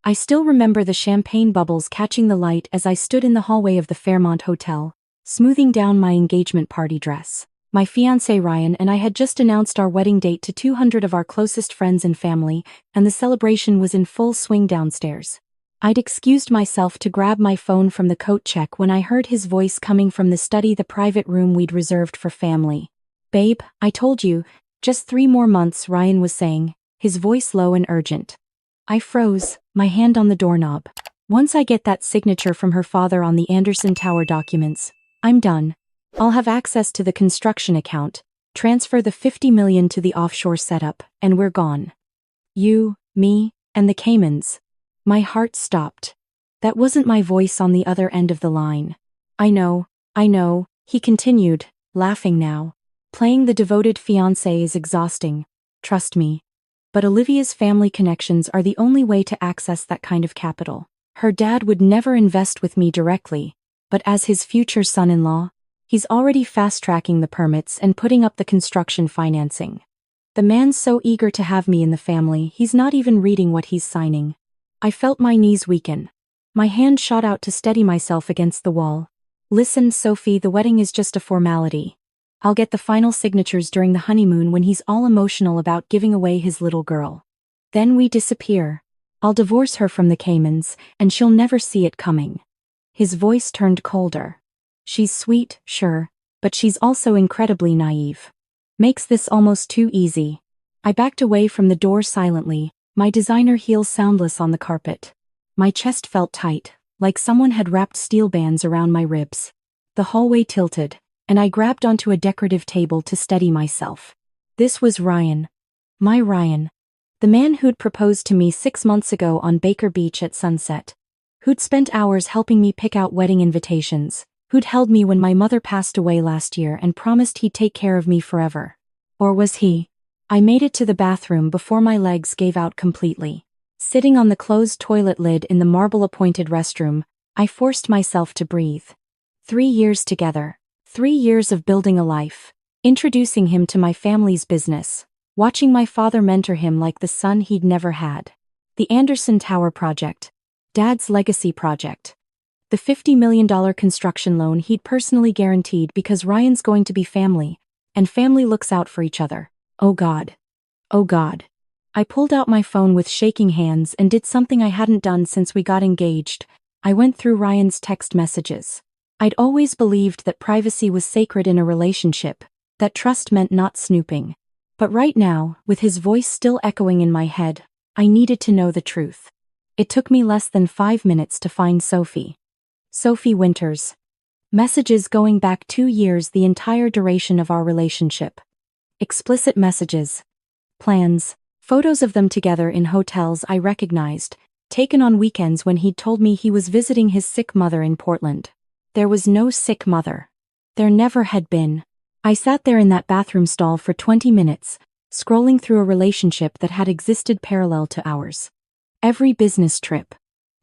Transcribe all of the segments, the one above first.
I still remember the champagne bubbles catching the light as I stood in the hallway of the Fairmont Hotel, smoothing down my engagement party dress. My fiancé Ryan and I had just announced our wedding date to 200 of our closest friends and family, and the celebration was in full swing downstairs. I'd excused myself to grab my phone from the coat check when I heard his voice coming from the study, the private room we'd reserved for family. "Babe, I told you, just 3 more months," Ryan was saying, his voice low and urgent. I froze, my hand on the doorknob. "Once I get that signature from her father on the Anderson Tower documents, I'm done. I'll have access to the construction account, transfer the $50 million to the offshore setup, and we're gone. You, me, and the Caymans." My heart stopped. That wasn't my voice on the other end of the line. I know, he continued, laughing now. "Playing the devoted fiancé is exhausting, trust me. But Olivia's family connections are the only way to access that kind of capital. Her dad would never invest with me directly, but as his future son-in-law, he's already fast-tracking the permits and putting up the construction financing. The man's so eager to have me in the family, he's not even reading what he's signing." I felt my knees weaken. My hand shot out to steady myself against the wall. "Listen, Sophie, the wedding is just a formality. I'll get the final signatures during the honeymoon when he's all emotional about giving away his little girl. Then we disappear. I'll divorce her from the Caymans, and she'll never see it coming." His voice turned colder. "She's sweet, sure, but she's also incredibly naive. Makes this almost too easy." I backed away from the door silently, my designer heels soundless on the carpet. My chest felt tight, like someone had wrapped steel bands around my ribs. The hallway tilted, and I grabbed onto a decorative table to steady myself. This was Ryan. My Ryan. The man who'd proposed to me 6 months ago on Baker Beach at sunset. Who'd spent hours helping me pick out wedding invitations. Who'd held me when my mother passed away last year and promised he'd take care of me forever. Or was he? I made it to the bathroom before my legs gave out completely. Sitting on the closed toilet lid in the marble-appointed restroom, I forced myself to breathe. 3 years together. 3 years of building a life. Introducing him to my family's business. Watching my father mentor him like the son he'd never had. The Anderson Tower project. Dad's legacy project. The $50 million construction loan he'd personally guaranteed because Ryan's going to be family, and family looks out for each other. Oh God. Oh God. I pulled out my phone with shaking hands and did something I hadn't done since we got engaged. I went through Ryan's text messages. I'd always believed that privacy was sacred in a relationship, that trust meant not snooping. But right now, with his voice still echoing in my head, I needed to know the truth. It took me less than 5 minutes to find Sophie. Sophie Winters. Messages going back 2 years, the entire duration of our relationship. Explicit messages. Plans. Photos of them together in hotels I recognized, taken on weekends when he'd told me he was visiting his sick mother in Portland. There was no sick mother. There never had been. I sat there in that bathroom stall for 20 minutes, scrolling through a relationship that had existed parallel to ours. Every business trip.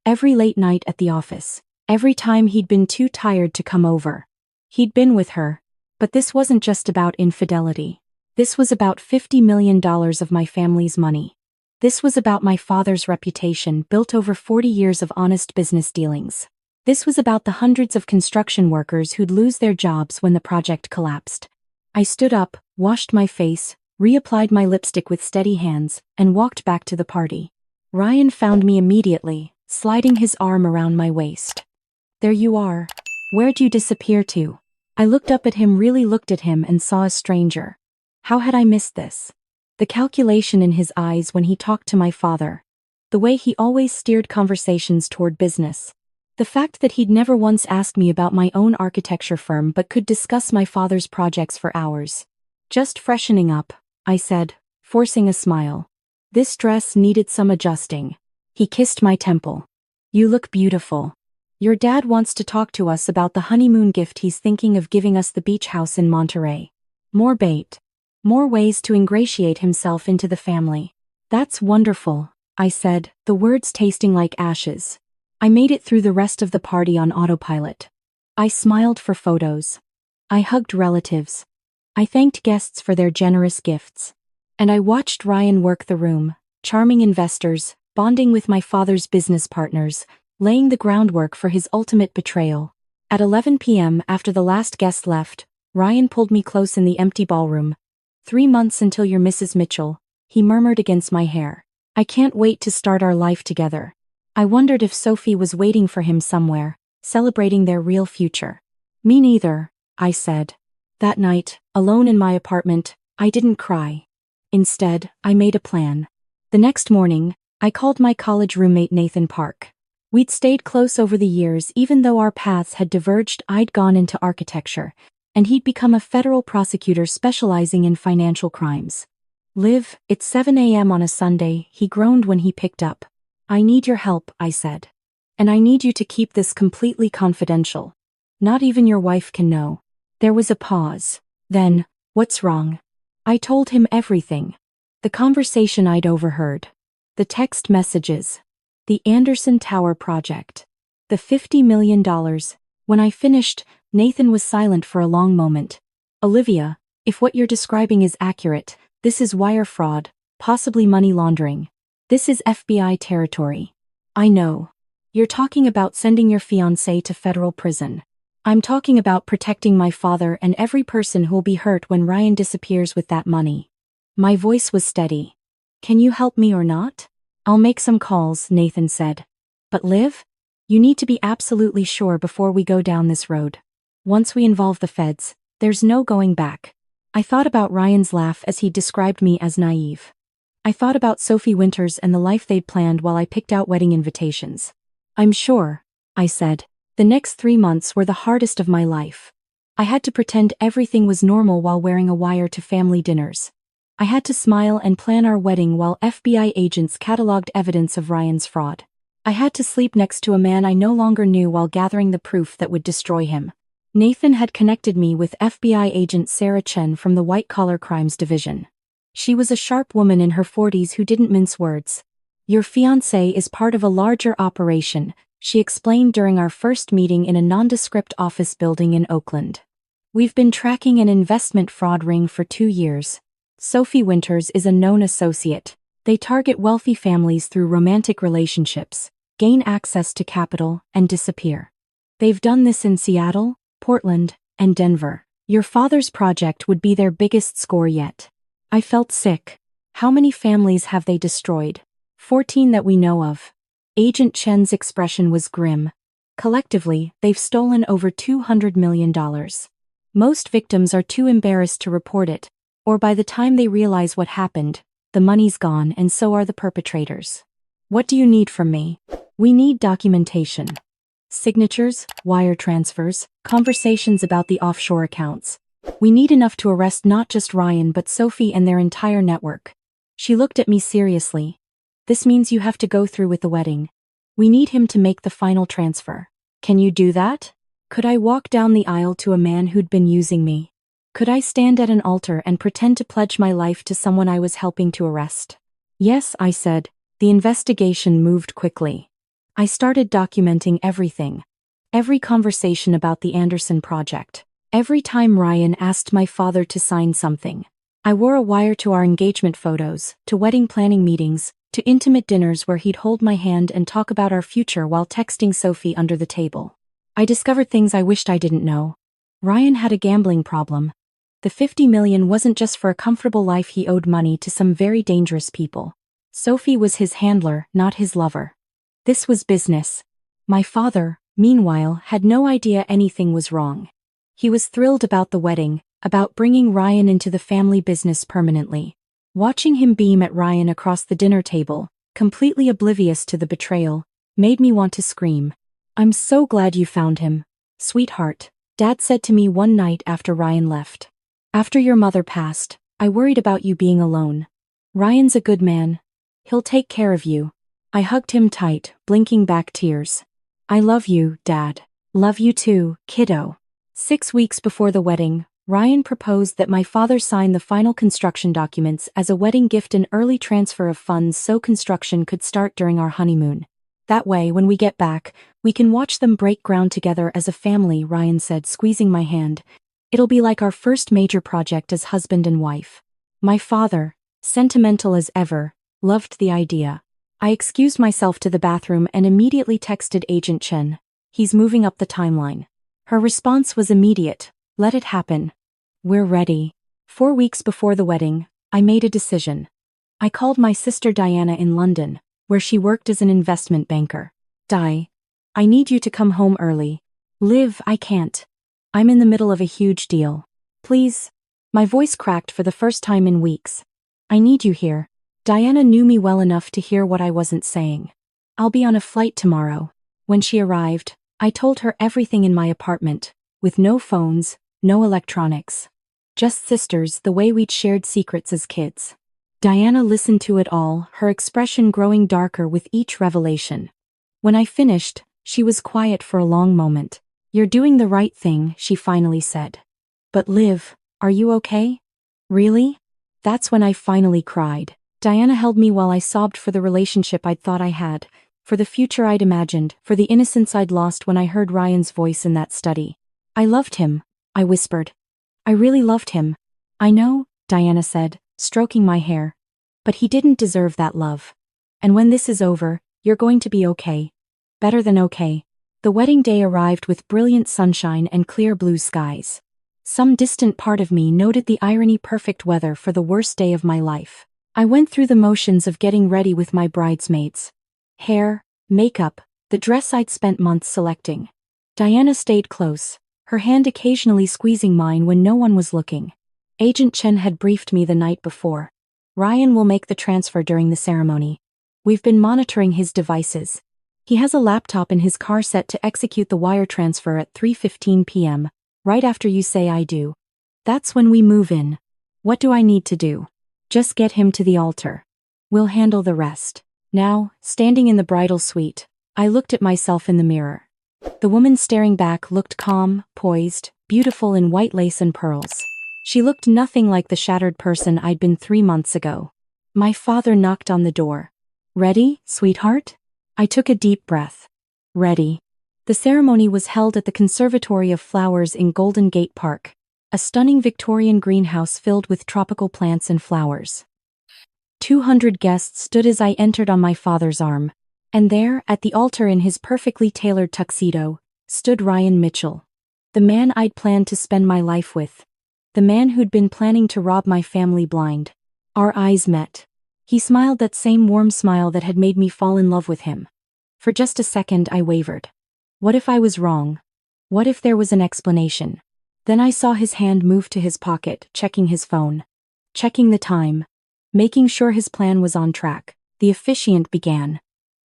Every late night at the office. Every time he'd been too tired to come over. He'd been with her. But this wasn't just about infidelity. This was about $50 million of my family's money. This was about my father's reputation built over 40 years of honest business dealings. This was about the hundreds of construction workers who'd lose their jobs when the project collapsed. I stood up, washed my face, reapplied my lipstick with steady hands, and walked back to the party. Ryan found me immediately, sliding his arm around my waist. "There you are. Where'd you disappear to?" I looked up at him, really looked at him, and saw a stranger. How had I missed this? The calculation in his eyes when he talked to my father. The way he always steered conversations toward business. The fact that he'd never once asked me about my own architecture firm but could discuss my father's projects for hours. "Just freshening up," I said, forcing a smile. "This dress needed some adjusting." He kissed my temple. "You look beautiful. Your dad wants to talk to us about the honeymoon gift he's thinking of giving us, the beach house in Monterey. More bait. More ways to ingratiate himself into the family." "That's wonderful," I said, the words tasting like ashes. I made it through the rest of the party on autopilot. I smiled for photos. I hugged relatives. I thanked guests for their generous gifts. And I watched Ryan work the room, charming investors, bonding with my father's business partners, laying the groundwork for his ultimate betrayal. At 11 p.m., after the last guest left, Ryan pulled me close in the empty ballroom. 3 months until you're Mrs. Mitchell, he murmured against my hair. I can't wait to start our life together. I wondered if Sophie was waiting for him somewhere, celebrating their real future. Me neither, I said. That night, alone in my apartment, I didn't cry. Instead, I made a plan. The next morning, I called my college roommate Nathan Park. We'd stayed close over the years even though our paths had diverged. I'd gone into architecture, and he'd become a federal prosecutor specializing in financial crimes. Liv, it's 7 a.m. on a Sunday, he groaned when he picked up. I need your help, I said. And I need you to keep this completely confidential. Not even your wife can know. There was a pause. Then, what's wrong? I told him everything. The conversation I'd overheard. The text messages. The Anderson Tower project. The $50 million. When I finished, Nathan was silent for a long moment. Olivia, if what you're describing is accurate, this is wire fraud, possibly money laundering. This is FBI territory. I know. You're talking about sending your fiancé to federal prison. I'm talking about protecting my father and every person who'll be hurt when Ryan disappears with that money. My voice was steady. Can you help me or not? I'll make some calls, Nathan said. But Liv? You need to be absolutely sure before we go down this road. Once we involve the feds, there's no going back. I thought about Ryan's laugh as he described me as naive. I thought about Sophie Winters and the life they'd planned while I picked out wedding invitations. I'm sure, I said. The next 3 months were the hardest of my life. I had to pretend everything was normal while wearing a wire to family dinners. I had to smile and plan our wedding while FBI agents cataloged evidence of Ryan's fraud. I had to sleep next to a man I no longer knew while gathering the proof that would destroy him. Nathan had connected me with FBI agent Sarah Chen from the White Collar Crimes Division. She was a sharp woman in her 40s who didn't mince words. Your fiancé is part of a larger operation, she explained during our first meeting in a nondescript office building in Oakland. We've been tracking an investment fraud ring for 2 years. Sophie Winters is a known associate. They target wealthy families through romantic relationships, gain access to capital, and disappear. They've done this in Seattle, Portland, and Denver. Your father's project would be their biggest score yet. I felt sick. How many families have they destroyed? 14 that we know of. Agent Chen's expression was grim. Collectively, they've stolen over $200 million. Most victims are too embarrassed to report it, or by the time they realize what happened, the money's gone and so are the perpetrators. What do you need from me? We need documentation. Signatures, wire transfers, conversations about the offshore accounts. We need enough to arrest not just Ryan but Sophie and their entire network. She looked at me seriously. This means you have to go through with the wedding. We need him to make the final transfer. Can you do that? Could I walk down the aisle to a man who'd been using me? Could I stand at an altar and pretend to pledge my life to someone I was helping to arrest? Yes, I said. The investigation moved quickly. I started documenting everything. Every conversation about the Anderson project. Every time Ryan asked my father to sign something. I wore a wire to our engagement photos, to wedding planning meetings, to intimate dinners where he'd hold my hand and talk about our future while texting Sophie under the table. I discovered things I wished I didn't know. Ryan had a gambling problem. The $50 million wasn't just for a comfortable life, he owed money to some very dangerous people. Sophie was his handler, not his lover. This was business. My father, meanwhile, had no idea anything was wrong. He was thrilled about the wedding, about bringing Ryan into the family business permanently. Watching him beam at Ryan across the dinner table, completely oblivious to the betrayal, made me want to scream. I'm so glad you found him. Sweetheart, Dad said to me one night after Ryan left. After your mother passed, I worried about you being alone. Ryan's a good man. He'll take care of you. I hugged him tight, blinking back tears. I love you, Dad. Love you too, kiddo. 6 weeks before the wedding, Ryan proposed that my father sign the final construction documents as a wedding gift, an early transfer of funds so construction could start during our honeymoon. That way, when we get back, we can watch them break ground together as a family, Ryan said, squeezing my hand. It'll be like our first major project as husband and wife. My father, sentimental as ever, loved the idea. I excused myself to the bathroom and immediately texted Agent Chen. He's moving up the timeline. Her response was immediate. Let it happen. We're ready. 4 weeks before the wedding, I made a decision. I called my sister Diana in London, where she worked as an investment banker. Di, I need you to come home early. Liv, I can't. I'm in the middle of a huge deal. Please. My voice cracked for the first time in weeks. I need you here. Diana knew me well enough to hear what I wasn't saying. I'll be on a flight tomorrow. When she arrived, I told her everything in my apartment, with no phones, no electronics. Just sisters, the way we'd shared secrets as kids. Diana listened to it all, her expression growing darker with each revelation. When I finished, she was quiet for a long moment. You're doing the right thing, she finally said. But Liv, are you okay? Really? That's when I finally cried. Diana held me while I sobbed for the relationship I'd thought I had, for the future I'd imagined, for the innocence I'd lost when I heard Ryan's voice in that study. I loved him, I whispered. I really loved him. I know, Diana said, stroking my hair. But he didn't deserve that love. And when this is over, you're going to be okay. Better than okay. The wedding day arrived with brilliant sunshine and clear blue skies. Some distant part of me noted the irony: perfect weather for the worst day of my life. I went through the motions of getting ready with my bridesmaids. Hair, makeup, the dress I'd spent months selecting. Diana stayed close, her hand occasionally squeezing mine when no one was looking. Agent Chen had briefed me the night before. Ryan will make the transfer during the ceremony. We've been monitoring his devices. He has a laptop in his car set to execute the wire transfer at 3:15 p.m., right after you say I do. That's when we move in. What do I need to do? Just get him to the altar. We'll handle the rest. Now, standing in the bridal suite, I looked at myself in the mirror. The woman staring back looked calm, poised, beautiful in white lace and pearls. She looked nothing like the shattered person I'd been 3 months ago. My father knocked on the door. Ready, sweetheart? I took a deep breath. Ready. The ceremony was held at the Conservatory of Flowers in Golden Gate Park, a stunning Victorian greenhouse filled with tropical plants and flowers. 200 guests stood as I entered on my father's arm, and there, at the altar in his perfectly tailored tuxedo, stood Ryan Mitchell. The man I'd planned to spend my life with. The man who'd been planning to rob my family blind. Our eyes met. He smiled that same warm smile that had made me fall in love with him. For just a second I wavered. What if I was wrong? What if there was an explanation? Then I saw his hand move to his pocket, checking his phone. Checking the time. Making sure his plan was on track. The officiant began.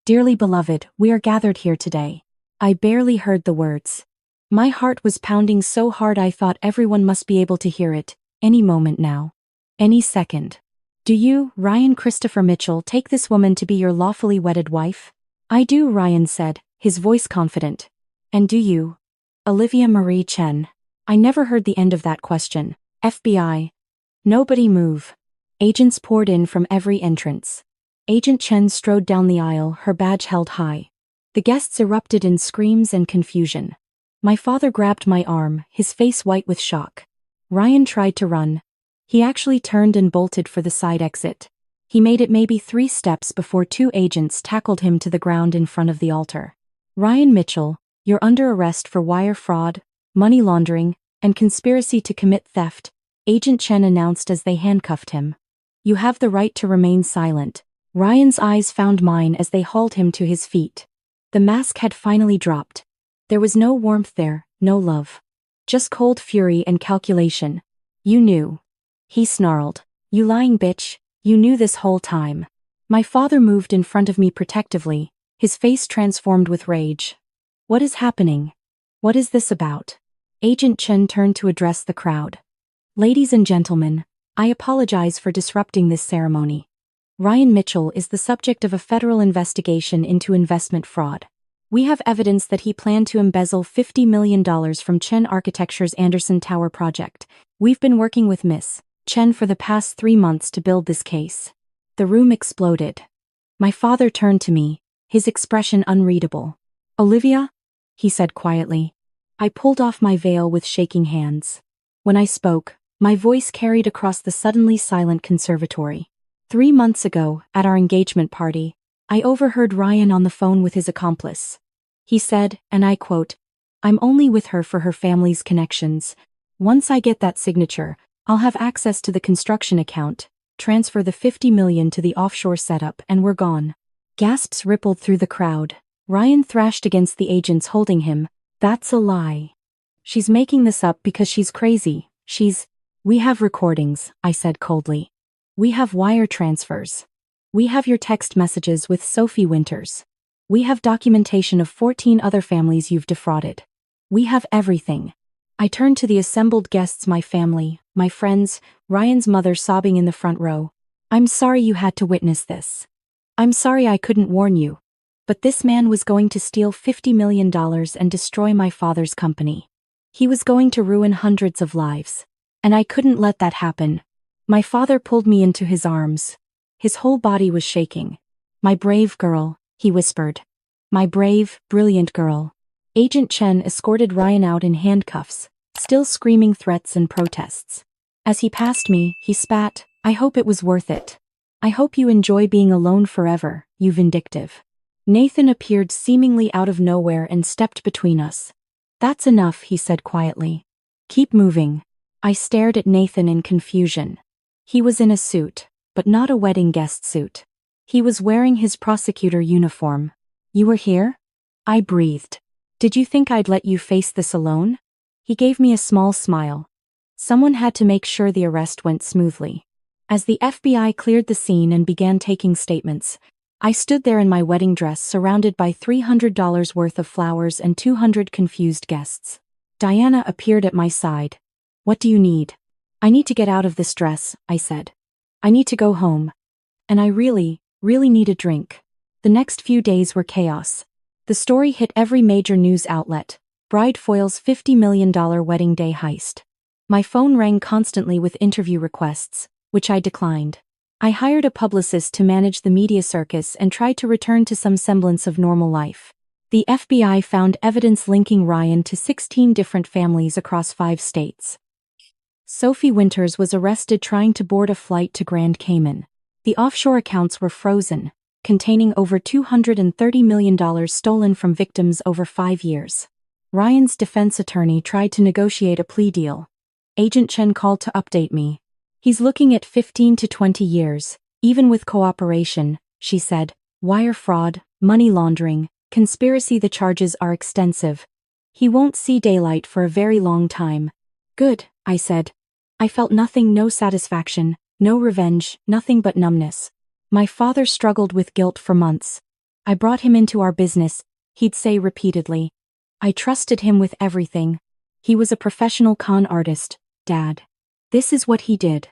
Dearly beloved, we are gathered here today. I barely heard the words. My heart was pounding so hard I thought everyone must be able to hear it, any moment now. Any second. Do you, Ryan Christopher Mitchell, take this woman to be your lawfully wedded wife? I do, Ryan said, his voice confident. And do you? Olivia Marie Chen. I never heard the end of that question. FBI. Nobody move. Agents poured in from every entrance. Agent Chen strode down the aisle, her badge held high. The guests erupted in screams and confusion. My father grabbed my arm, his face white with shock. Ryan tried to run. He actually turned and bolted for the side exit. He made it maybe 3 steps before 2 agents tackled him to the ground in front of the altar. Ryan Mitchell, you're under arrest for wire fraud, money laundering, and conspiracy to commit theft, Agent Chen announced as they handcuffed him. You have the right to remain silent. Ryan's eyes found mine as they hauled him to his feet. The mask had finally dropped. There was no warmth there, no love. Just cold fury and calculation. You knew. He snarled. You lying bitch, you knew this whole time. My father moved in front of me protectively, his face transformed with rage. What is happening? What is this about? Agent Chen turned to address the crowd. Ladies and gentlemen, I apologize for disrupting this ceremony. Ryan Mitchell is the subject of a federal investigation into investment fraud. We have evidence that he planned to embezzle $50 million from Chen Architecture's Anderson Tower project. We've been working with Miss Chen for the past 3 months to build this case. The room exploded. My father turned to me, his expression unreadable. Olivia? He said quietly. I pulled off my veil with shaking hands. When I spoke, my voice carried across the suddenly silent conservatory. 3 months ago, at our engagement party, I overheard Ryan on the phone with his accomplice. He said, and I quote, "I'm only with her for her family's connections. Once I get that signature, I'll have access to the construction account, transfer the $50 million to the offshore setup, and we're gone." Gasps rippled through the crowd. Ryan thrashed against the agents holding him. "That's a lie. She's making this up because she's crazy. We have recordings," I said coldly. "We have wire transfers. We have your text messages with Sophie Winters. We have documentation of 14 other families you've defrauded. We have everything." I turned to the assembled guests, my family, my friends, Ryan's mother sobbing in the front row. "I'm sorry you had to witness this. I'm sorry I couldn't warn you. But this man was going to steal $50 million and destroy my father's company. He was going to ruin hundreds of lives. And I couldn't let that happen." My father pulled me into his arms. His whole body was shaking. "My brave girl," he whispered. "My brave, brilliant girl." Agent Chen escorted Ryan out in handcuffs, still screaming threats and protests. As he passed me, he spat, "I hope it was worth it. I hope you enjoy being alone forever, you vindictive." Nathan appeared seemingly out of nowhere and stepped between us. "That's enough," he said quietly. "Keep moving." I stared at Nathan in confusion. He was in a suit, but not a wedding guest suit. He was wearing his prosecutor uniform. "You were here?" I breathed. "Did you think I'd let you face this alone?" He gave me a small smile. Someone had to make sure the arrest went smoothly. As the FBI cleared the scene and began taking statements, I stood there in my wedding dress surrounded by $300 worth of flowers and 200 confused guests. Diana appeared at my side. "What do you need?" "I need to get out of this dress," I said. "I need to go home. And I really need a drink." The next few days were chaos. The story hit every major news outlet. Bride foils $50 million wedding day heist. My phone rang constantly with interview requests, which I declined. I hired a publicist to manage the media circus and tried to return to some semblance of normal life. The FBI found evidence linking Ryan to 16 different families across 5 states. Sophie Winters was arrested trying to board a flight to Grand Cayman. The offshore accounts were frozen, containing over $230 million stolen from victims over 5 years. Ryan's defense attorney tried to negotiate a plea deal. Agent Chen called to update me. "He's looking at 15 to 20 years, even with cooperation," she said. "Wire fraud, money laundering, conspiracy. The charges are extensive. He won't see daylight for a very long time." "Good," I said. I felt nothing, no satisfaction, no revenge, nothing but numbness. My father struggled with guilt for months. "I brought him into our business," he'd say repeatedly. "I trusted him with everything. He was a professional con artist, Dad. This is what he did.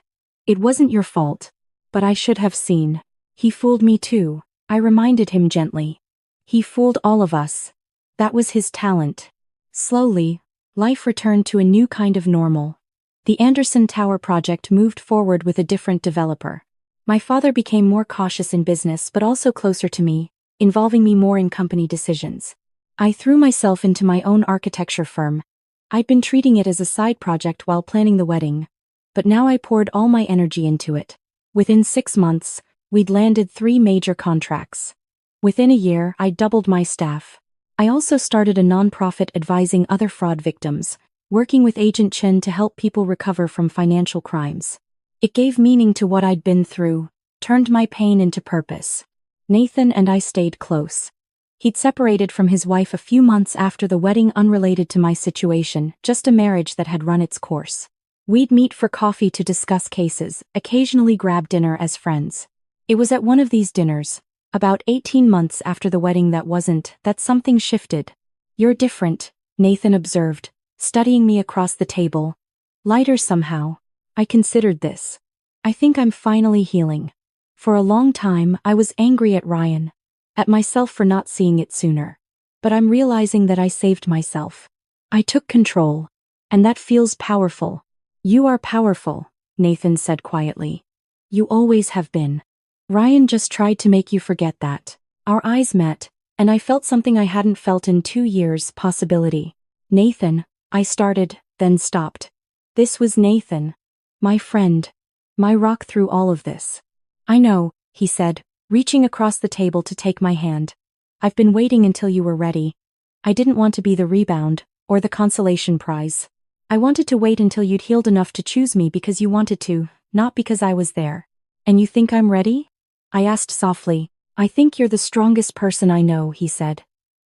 It wasn't your fault. But I should have seen. He fooled me too," I reminded him gently. "He fooled all of us. That was his talent." Slowly, life returned to a new kind of normal. The Anderson Tower project moved forward with a different developer. My father became more cautious in business but also closer to me, involving me more in company decisions. I threw myself into my own architecture firm. I'd been treating it as a side project while planning the wedding, but now I poured all my energy into it. Within 6 months, we'd landed 3 major contracts. Within a year, I doubled my staff. I also started a nonprofit advising other fraud victims, working with Agent Chen to help people recover from financial crimes. It gave meaning to what I'd been through, turned my pain into purpose. Nathan and I stayed close. He'd separated from his wife a few months after the wedding, unrelated to my situation, just a marriage that had run its course. We'd meet for coffee to discuss cases, occasionally grab dinner as friends. It was at one of these dinners, about 18 months after the wedding that something shifted. "You're different," Nathan observed, studying me across the table. "Lighter somehow." I considered this. I think I'm finally healing. For a long time, I was angry at Ryan, at myself for not seeing it sooner. But I'm realizing that I saved myself. I took control. And that feels powerful. "You are powerful," Nathan said quietly. "You always have been. Ryan just tried to make you forget that." Our eyes met, and I felt something I hadn't felt in 2 years, possibility. "Nathan," I started, then stopped. This was Nathan. My friend. My rock through all of this. "I know," he said, reaching across the table to take my hand. I've been waiting until you were ready. I didn't want to be the rebound, or the consolation prize. I wanted to wait until you'd healed enough to choose me because you wanted to, not because I was there. And you think I'm ready? I asked softly. I think you're the strongest person I know, he said.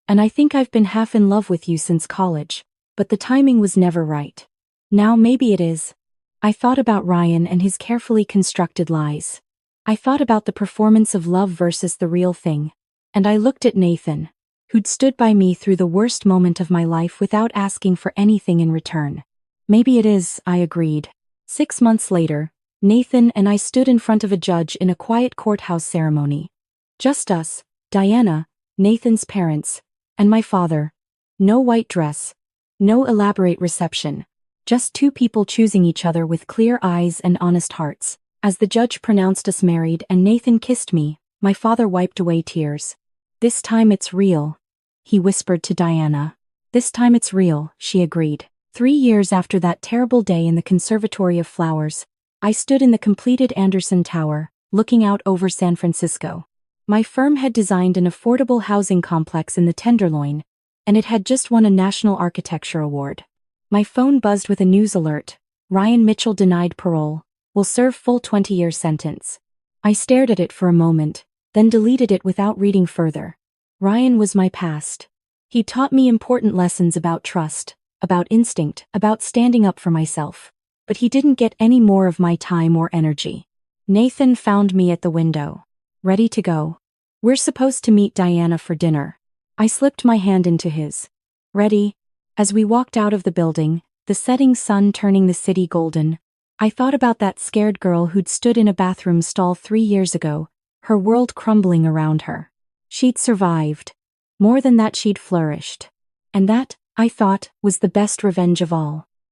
And I think I've been half in love with you since college, but the timing was never right. Now maybe it is. I thought about Ryan and his carefully constructed lies. I thought about the performance of love versus the real thing. And I looked at Nathan, who'd stood by me through the worst moment of my life without asking for anything in return. Maybe it is, I agreed. 6 months later, Nathan and I stood in front of a judge in a quiet courthouse ceremony. Just us, Diana, Nathan's parents, and my father. No white dress. No elaborate reception. Just two people choosing each other with clear eyes and honest hearts. As the judge pronounced us married and Nathan kissed me, my father wiped away tears. This time it's real, he whispered to Diana. This time it's real, she agreed. 3 years after that terrible day in the Conservatory of Flowers, I stood in the completed Anderson Tower, looking out over San Francisco. My firm had designed an affordable housing complex in the Tenderloin, and it had just won a National Architecture Award. My phone buzzed with a news alert. Ryan Mitchell denied parole, will serve full 20-year sentence. I stared at it for a moment, then deleted it without reading further. Ryan was my past. He taught me important lessons about trust, about instinct, about standing up for myself. But he didn't get any more of my time or energy. Nathan found me at the window. Ready to go. We're supposed to meet Diana for dinner. I slipped my hand into his. Ready? As we walked out of the building, the setting sun turning the city golden, I thought about that scared girl who'd stood in a bathroom stall 3 years ago, her world crumbling around her. She'd survived. More than that, she'd flourished. And that, I thought, was the best revenge of all.